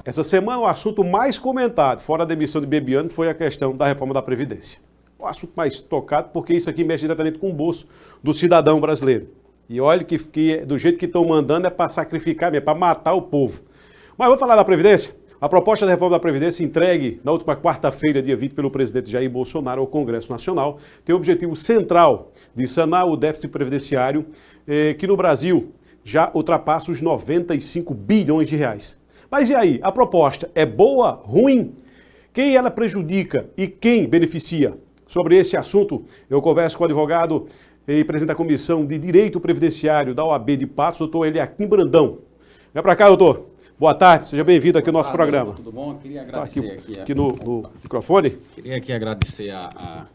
Essa semana o assunto mais comentado, fora a demissão de Bebiano, foi a questão da reforma da Previdência. O assunto mais tocado, porque isso aqui mexe diretamente com o bolso do cidadão brasileiro. E olha que do jeito que estão mandando é para sacrificar mesmo, para matar o povo. Mas vamos falar da Previdência? A proposta da reforma da Previdência, entregue na última quarta-feira, dia 20, pelo presidente Jair Bolsonaro ao Congresso Nacional, tem o objetivo central de sanar o déficit previdenciário, que no Brasil já ultrapassa os 95 bilhões de reais. Mas e aí, a proposta é boa, ruim? Quem ela prejudica e quem beneficia? Sobre esse assunto, eu converso com o advogado e presidente da Comissão de Direito Previdenciário da OAB de Patos, doutor Eliakim Brandão. Vem para cá, doutor. Boa tarde, seja bem-vindo aqui ao nosso programa. Tudo bom? Eu queria agradecer aqui no microfone. Queria aqui agradecer a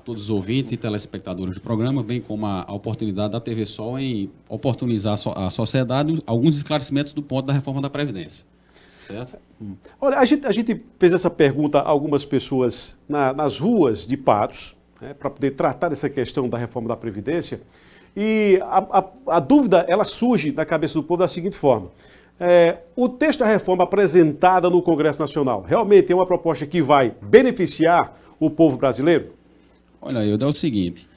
todos os ouvintes e telespectadores do programa, bem como a oportunidade da TV Sol em oportunizar a sociedade alguns esclarecimentos do ponto da reforma da Previdência. Certo? Olha, a gente fez essa pergunta a algumas pessoas nas ruas de Patos, para poder tratar dessa questão da reforma da Previdência, e a dúvida ela surge na cabeça do povo da seguinte forma. O texto da reforma apresentada no Congresso Nacional realmente é uma proposta que vai beneficiar o povo brasileiro? Olha, Eudo, é o seguinte,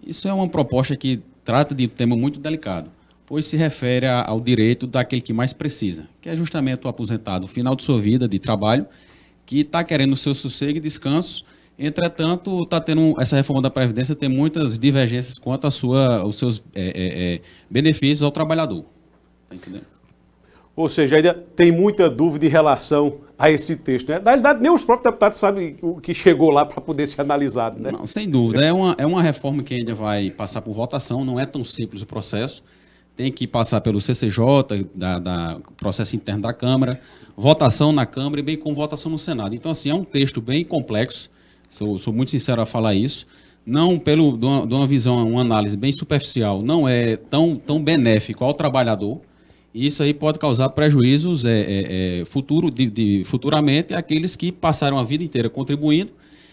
isso é uma proposta que trata de um tema muito delicado, pois se refere ao direito daquele que mais precisa, que é justamente o aposentado no final de sua vida de trabalho, que está querendo o seu sossego e descanso. Entretanto, essa reforma da Previdência tem muitas divergências quanto aos seus benefícios ao trabalhador. Está entendendo? Ou seja, ainda tem muita dúvida em relação a esse texto, né? Na realidade, nem os próprios deputados sabem o que chegou lá para poder ser analisado, né? Não, sem dúvida. É uma reforma que ainda vai passar por votação, não é tão simples o processo. Tem que passar pelo CCJ, da processo interno da Câmara, votação na Câmara e bem como votação no Senado. Então, assim, é um texto bem complexo, sou muito sincero a falar isso. Não, de uma visão, uma análise bem superficial, não é tão benéfico ao trabalhador. E isso aí pode causar prejuízos futuramente àqueles que passaram a vida inteira contribuindo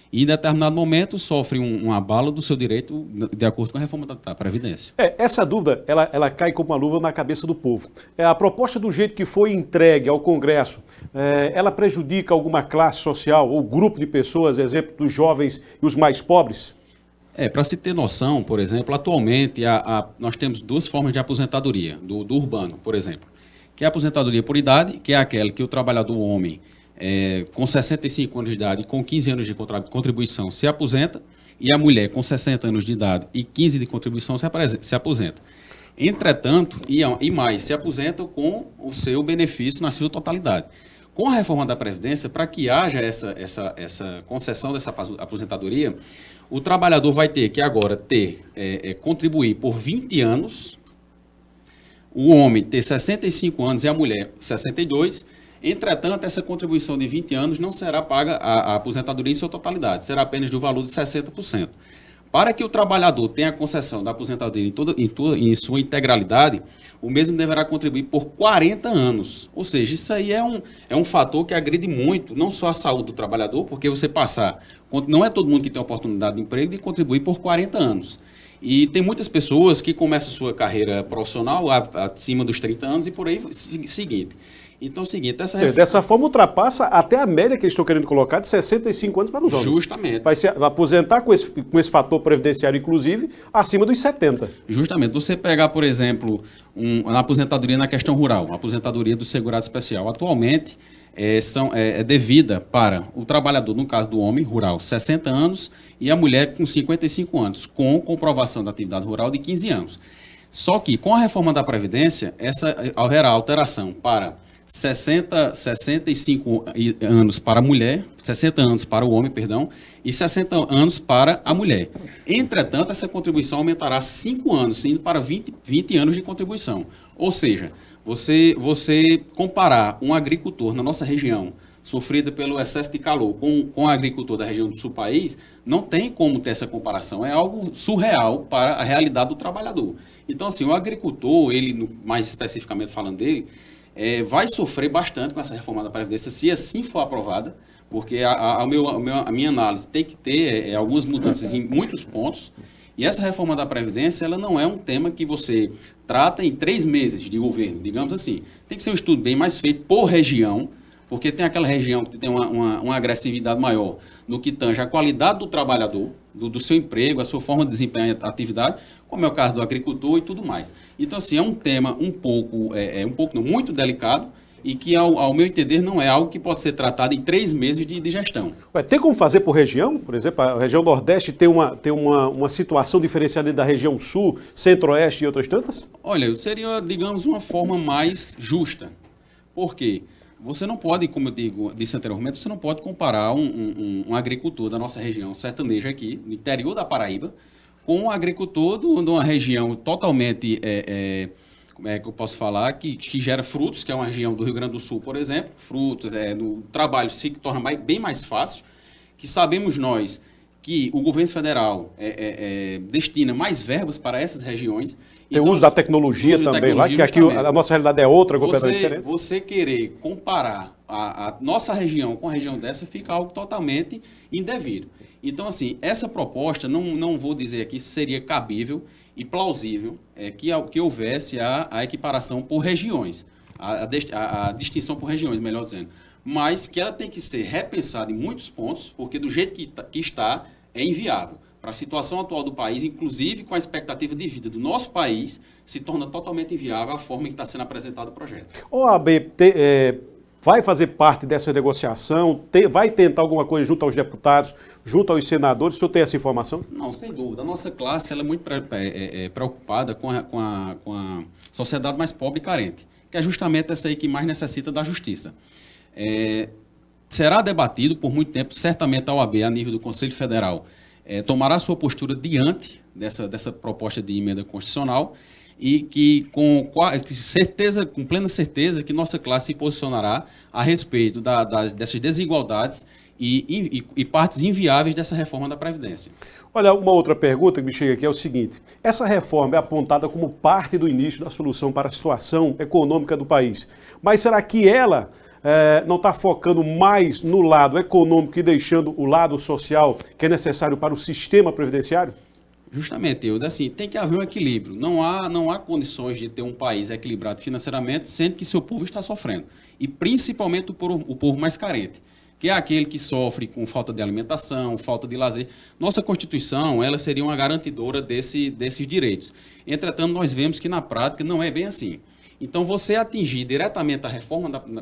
e, em determinado momento, sofrem um abalo do seu direito de acordo com a reforma da Previdência. Essa dúvida, ela cai como uma luva na cabeça do povo. A proposta do jeito que foi entregue ao Congresso, ela prejudica alguma classe social ou grupo de pessoas, exemplo dos jovens e os mais pobres? Para se ter noção, por exemplo, atualmente nós temos duas formas de aposentadoria, do urbano, por exemplo, que é a aposentadoria por idade, que é aquela que o trabalhador homem, com 65 anos de idade e com 15 anos de contribuição se aposenta, e a mulher com 60 anos de idade e 15 de contribuição se aposenta. Entretanto, e mais, se aposenta com o seu benefício na sua totalidade. Com a reforma da Previdência, para que haja essa concessão dessa aposentadoria, o trabalhador vai ter que agora contribuir por 20 anos, o homem ter 65 anos e a mulher 62. Entretanto, essa contribuição de 20 anos não será paga a aposentadoria em sua totalidade, será apenas do valor de 60%. Para que o trabalhador tenha a concessão da aposentadoria em sua integralidade, o mesmo deverá contribuir por 40 anos. Ou seja, isso aí é um fator que agride muito, não só a saúde do trabalhador, porque você não é todo mundo que tem a oportunidade de emprego de contribuir por 40 anos. E tem muitas pessoas que começam sua carreira profissional acima dos 30 anos e por aí seguinte. Então é o seguinte, dessa forma ultrapassa até a média que eles estão querendo colocar de 65 anos para os homens. Justamente. Vai aposentar com esse fator previdenciário, inclusive, acima dos 70. Justamente. Você pegar, por exemplo, uma aposentadoria na questão rural, uma aposentadoria do segurado especial. Atualmente, é devida para o trabalhador, no caso do homem rural, 60 anos, e a mulher com 55 anos, com comprovação da atividade rural de 15 anos. Só que, com a reforma da Previdência, haverá alteração para 65 anos para a mulher, 60 anos para o homem, e 60 anos para a mulher. Entretanto, essa contribuição aumentará 5 anos, indo para 20 anos de contribuição. Ou seja, você comparar um agricultor na nossa região, sofrida pelo excesso de calor, com o agricultor da região do sul país, não tem como ter essa comparação. É algo surreal para a realidade do trabalhador. Então, assim, o agricultor, ele, mais especificamente falando dele, vai sofrer bastante com essa reforma da Previdência, se assim for aprovada, porque a minha análise tem que ter algumas mudanças em muitos pontos, e essa reforma da Previdência, ela não é um tema que você trata em 3 meses de governo, digamos assim. Tem que ser um estudo bem mais feito por região, porque tem aquela região que tem uma agressividade maior no que tange a qualidade do trabalhador, do seu emprego, a sua forma de desempenhar a atividade, como é o caso do agricultor e tudo mais. Então, assim, é um tema muito delicado e que, ao meu entender, não é algo que pode ser tratado em 3 meses de gestão. Tem como fazer por região? Por exemplo, a região Nordeste tem uma situação diferenciada da região Sul, Centro-Oeste e outras tantas? Olha, seria, digamos, uma forma mais justa. Por quê? Você não pode, como eu disse anteriormente, você não pode comparar um agricultor da nossa região sertaneja aqui, no interior da Paraíba, com um agricultor de uma região totalmente, como é que eu posso falar, que gera frutos, que é uma região do Rio Grande do Sul, por exemplo. Frutos, no trabalho se torna bem mais fácil, que sabemos nós que o governo federal destina mais verbas para essas regiões. Tem o uso da tecnologia também lá, que aqui a nossa realidade é outra, completamente diferente. Você querer comparar a nossa região com a região dessa fica algo totalmente indevido. Então, assim, essa proposta, não vou dizer aqui se seria cabível e plausível que houvesse a equiparação por regiões, a distinção por regiões, melhor dizendo, mas que ela tem que ser repensada em muitos pontos, porque do jeito que está, é inviável. Para a situação atual do país, inclusive com a expectativa de vida do nosso país, se torna totalmente inviável a forma em que está sendo apresentado o projeto. O AB vai fazer parte dessa negociação? Vai tentar alguma coisa junto aos deputados, junto aos senadores? O senhor tem essa informação? Não, sem dúvida. A nossa classe ela é muito preocupada com a sociedade mais pobre e carente, que é justamente essa aí que mais necessita da justiça. Será debatido por muito tempo, certamente a OAB, a nível do Conselho Federal, tomará sua postura diante dessa proposta de emenda constitucional e que com plena certeza que nossa classe se posicionará a respeito dessas desigualdades e partes inviáveis dessa reforma da Previdência. Olha, uma outra pergunta que me chega aqui é o seguinte: essa reforma é apontada como parte do início da solução para a situação econômica do país, mas será que ela não está focando mais no lado econômico e deixando o lado social que é necessário para o sistema previdenciário? Justamente, assim, tem que haver um equilíbrio. Não há condições de ter um país equilibrado financeiramente, sendo que seu povo está sofrendo. E principalmente o povo mais carente, que é aquele que sofre com falta de alimentação, falta de lazer. Nossa Constituição, ela seria uma garantidora desses direitos. Entretanto, nós vemos que na prática não é bem assim. Então, você atingir diretamente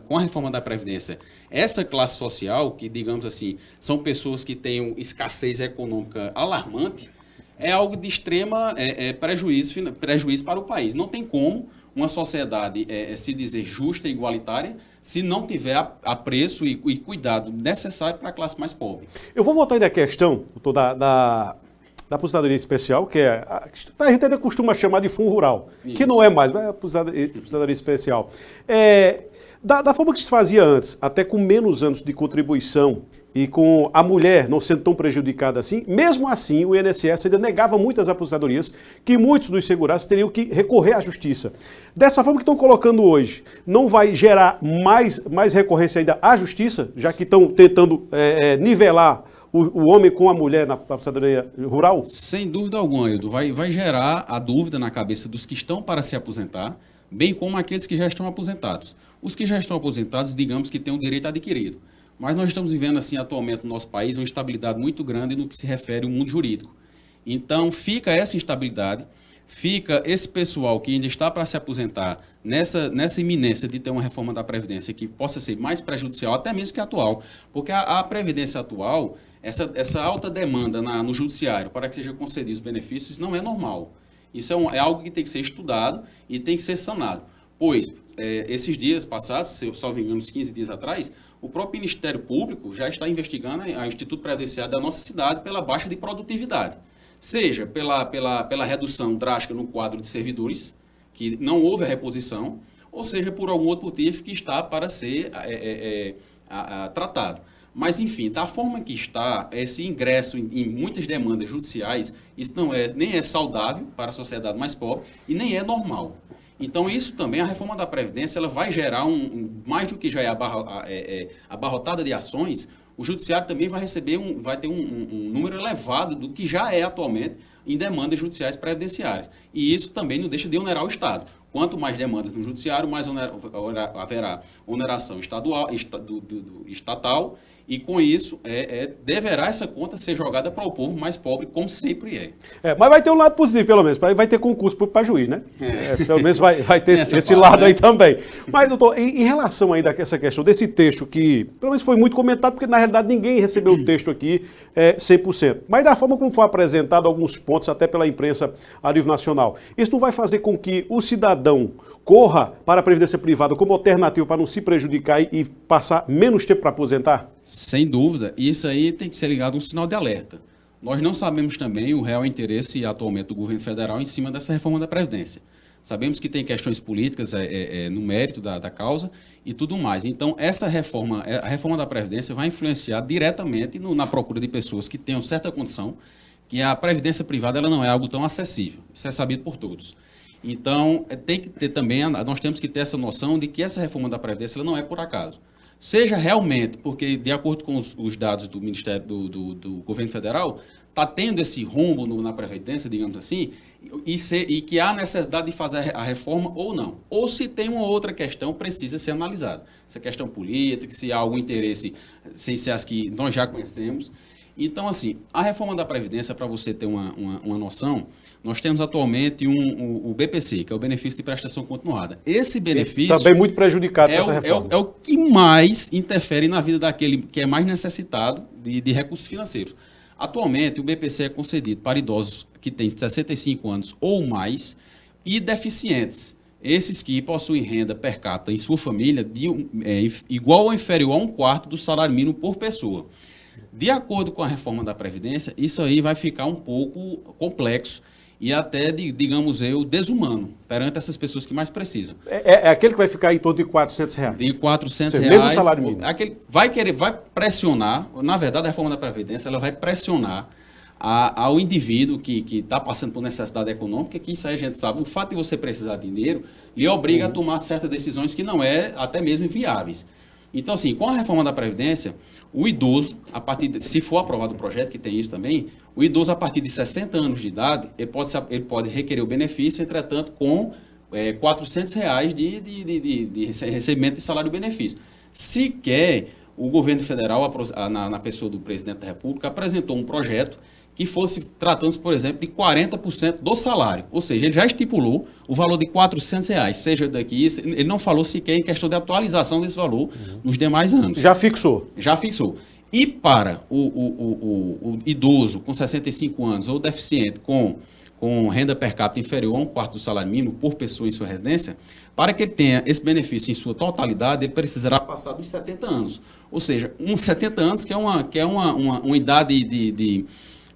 com a reforma da Previdência essa classe social, que, digamos assim, são pessoas que têm escassez econômica alarmante, é algo de extrema prejuízo para o país. Não tem como uma sociedade se dizer justa e igualitária se não tiver apreço e cuidado necessário para a classe mais pobre. Eu vou voltar aí na questão da aposentadoria especial, que a gente ainda costuma chamar de fundo rural, isso, que não é mais, mas é aposentadoria especial. Da forma que se fazia antes, até com menos anos de contribuição e com a mulher não sendo tão prejudicada assim, mesmo assim o INSS ainda negava muitas aposentadorias que muitos dos segurados teriam que recorrer à justiça. Dessa forma que estão colocando hoje, não vai gerar mais recorrência ainda à justiça, já que estão tentando nivelar o homem com a mulher na aposentadoria rural? Sem dúvida alguma, Ildo. Vai gerar a dúvida na cabeça dos que estão para se aposentar, bem como aqueles que já estão aposentados. Os que já estão aposentados, digamos que têm um direito adquirido. Mas nós estamos vivendo, assim, atualmente no nosso país, uma instabilidade muito grande no que se refere ao mundo jurídico. Então, fica essa instabilidade, fica esse pessoal que ainda está para se aposentar nessa iminência de ter uma reforma da Previdência que possa ser mais prejudicial, até mesmo que a atual. Porque a Previdência atual, essa alta demanda no judiciário para que sejam concedidos benefícios, não é normal. Isso é algo que tem que ser estudado e tem que ser sanado. Pois, esses dias passados, se eu só me engano, uns 15 dias atrás, o próprio Ministério Público já está investigando o Instituto Previdenciário da nossa cidade pela baixa de produtividade. Seja pela redução drástica no quadro de servidores, que não houve a reposição, ou seja por algum outro motivo que está para ser tratado. Mas, enfim, da forma que está, esse ingresso em muitas demandas judiciais, isso nem é saudável para a sociedade mais pobre e nem é normal. Então, isso também, a reforma da Previdência, ela vai gerar mais do que já é abarrotada de ações, o judiciário também vai ter um número elevado do que já é atualmente em demandas judiciais previdenciárias. E isso também não deixa de onerar o Estado. quanto mais demandas no judiciário, mais haverá oneração estatal, e com isso deverá essa conta ser jogada para o povo mais pobre, como sempre é. Mas vai ter um lado positivo, pelo menos, vai ter concurso para juiz, né? Pelo menos vai ter esse lado aí também. Mas, doutor, em relação ainda a essa questão desse texto que, pelo menos foi muito comentado, porque na realidade ninguém recebeu o texto aqui 100%. Mas da forma como foi apresentado alguns pontos, até pela imprensa a nível nacional, isso não vai fazer com que o cidadão corra para a previdência privada como alternativa para não se prejudicar e passar menos tempo para aposentar? Sem dúvida, isso aí tem que ser ligado a um sinal de alerta. Nós não sabemos também o real interesse atualmente do governo federal em cima dessa reforma da Previdência. Sabemos que tem questões políticas no mérito da causa e tudo mais. Então, essa reforma, a reforma da Previdência vai influenciar diretamente na procura de pessoas que tenham certa condição, que a Previdência privada ela não é algo tão acessível. Isso é sabido por todos. Então, tem que ter também, nós temos que ter essa noção de que essa reforma da Previdência ela não é por acaso. Seja realmente, porque de acordo com os dados do Ministério do Governo Federal, está tendo esse rombo na Previdência, digamos assim, e que há necessidade de fazer a reforma ou não. Ou se tem uma outra questão, precisa ser analisada. Se é questão política, se há algum interesse, sem ser as que nós já conhecemos. Então, assim, a reforma da Previdência, para você ter uma noção, nós temos atualmente o BPC, que é o benefício de prestação continuada. Esse benefício... Também muito prejudicado com essa reforma. É o que mais interfere na vida daquele que é mais necessitado de recursos financeiros. Atualmente, o BPC é concedido para idosos que têm 65 anos ou mais e deficientes. Esses que possuem renda per capita em sua família igual ou inferior a 1/4 do salário mínimo por pessoa. De acordo com a reforma da Previdência, isso aí vai ficar um pouco complexo e até, digamos desumano perante essas pessoas que mais precisam. É aquele que vai ficar em torno de R$400. De R$400. Mesmo salário mínimo. Vai pressionar, na verdade a reforma da Previdência, ela vai pressionar ao indivíduo que está passando por necessidade econômica, que isso aí a gente sabe, o fato de você precisar de dinheiro lhe obriga a tomar certas decisões que não até mesmo inviáveis. Então, assim, com a reforma da Previdência, o idoso, se for aprovado o projeto, que tem isso também, o idoso, a partir de 60 anos de idade, ele pode requerer o benefício, entretanto, com R$400 de recebimento de salário-benefício. Sequer o governo federal, na pessoa do presidente da República, apresentou um projeto que fosse tratando-se, por exemplo, de 40% do salário. Ou seja, ele já estipulou o valor de R$400, seja daqui, ele não falou sequer em questão de atualização desse valor nos demais anos. Já fixou. Já fixou. E para o idoso com 65 anos ou deficiente com renda per capita inferior a 1/4 do salário mínimo por pessoa em sua residência, para que ele tenha esse benefício em sua totalidade, ele precisará passar dos 70 anos. Ou seja, 70 anos que é uma idade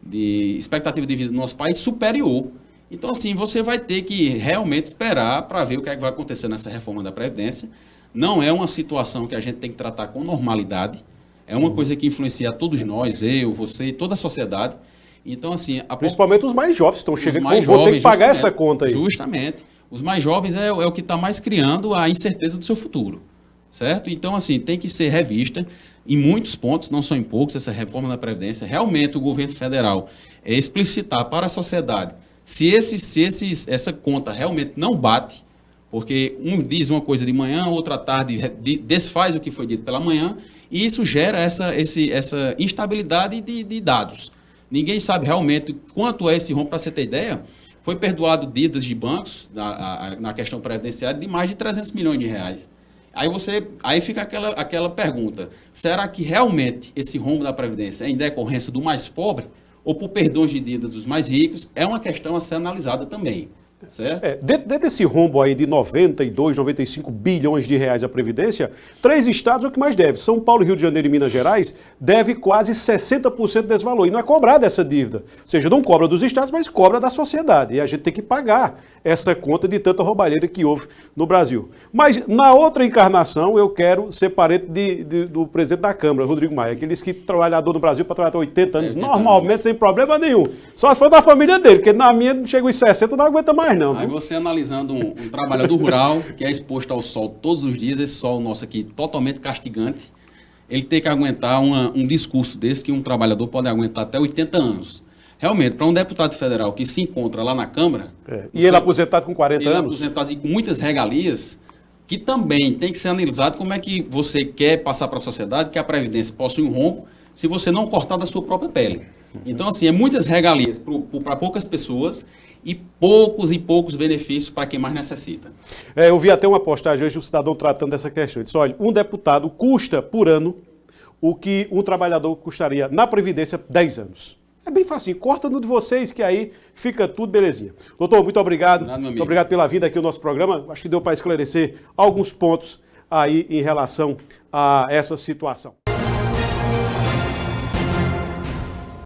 de expectativa de vida no nosso país superior. Então, assim, você vai ter que realmente esperar para ver o que é que vai acontecer nessa reforma da Previdência. Não é uma situação que a gente tem que tratar com normalidade. É uma coisa que influencia a todos nós, eu, você e toda a sociedade. Então, assim... Principalmente os mais jovens estão chegando, vão ter que pagar essa conta aí. Justamente. Os mais jovens é o que está mais criando a incerteza do seu futuro. Certo? Então, assim, tem que ser revista em muitos pontos, não só em poucos, essa reforma da Previdência. Realmente, o governo federal explicitar para a sociedade se essa conta realmente não bate, porque um diz uma coisa de manhã, outra tarde desfaz o que foi dito pela manhã, e isso gera essa instabilidade de dados. Ninguém sabe realmente quanto é esse rombo. Para você ter ideia, foi perdoado dívidas de bancos na questão previdenciária de mais de R$300 milhões. Aí fica aquela pergunta, será que realmente esse rombo da Previdência é em decorrência do mais pobre ou por perdões de dívidas dos mais ricos? É uma questão a ser analisada também. Certo? Dentro desse rombo aí de 92, 95 bilhões de reais a Previdência, 3 estados é o que mais deve. São Paulo, Rio de Janeiro e Minas Gerais deve quase 60% desse valor. E não é cobrada essa dívida. Ou seja, não cobra dos estados, mas cobra da sociedade. E a gente tem que pagar essa conta de tanta roubalheira que houve no Brasil. Mas na outra encarnação, eu quero ser parente do presidente da Câmara, Rodrigo Maia. Aqueles que trabalhador no Brasil para trabalhar até 80 anos, normalmente sem problema nenhum. Só se for da família dele, porque na minha chega os 60, não aguenta mais. Não, aí você analisando um trabalhador rural que é exposto ao sol todos os dias, esse sol nosso aqui totalmente castigante, ele tem que aguentar um discurso desse que um trabalhador pode aguentar até 80 anos. realmente, para um deputado federal que se encontra lá na Câmara... E ele aposentado com 40 ele anos? Aposentado e com muitas regalias, que também tem que ser analisado como é que você quer passar para a sociedade que a Previdência possui um rombo se você não cortar da sua própria pele. Então, assim, é muitas regalias para poucas pessoas e poucos benefícios para quem mais necessita. Eu vi até uma postagem hoje, um cidadão tratando dessa questão. Ele disse, olha, um deputado custa por ano o que um trabalhador custaria na Previdência 10 anos. É bem fácil, corta no de vocês que aí fica tudo belezinha. Doutor, muito obrigado. Muito obrigado pela vinda aqui ao nosso programa. Acho que deu para esclarecer alguns pontos aí em relação a essa situação.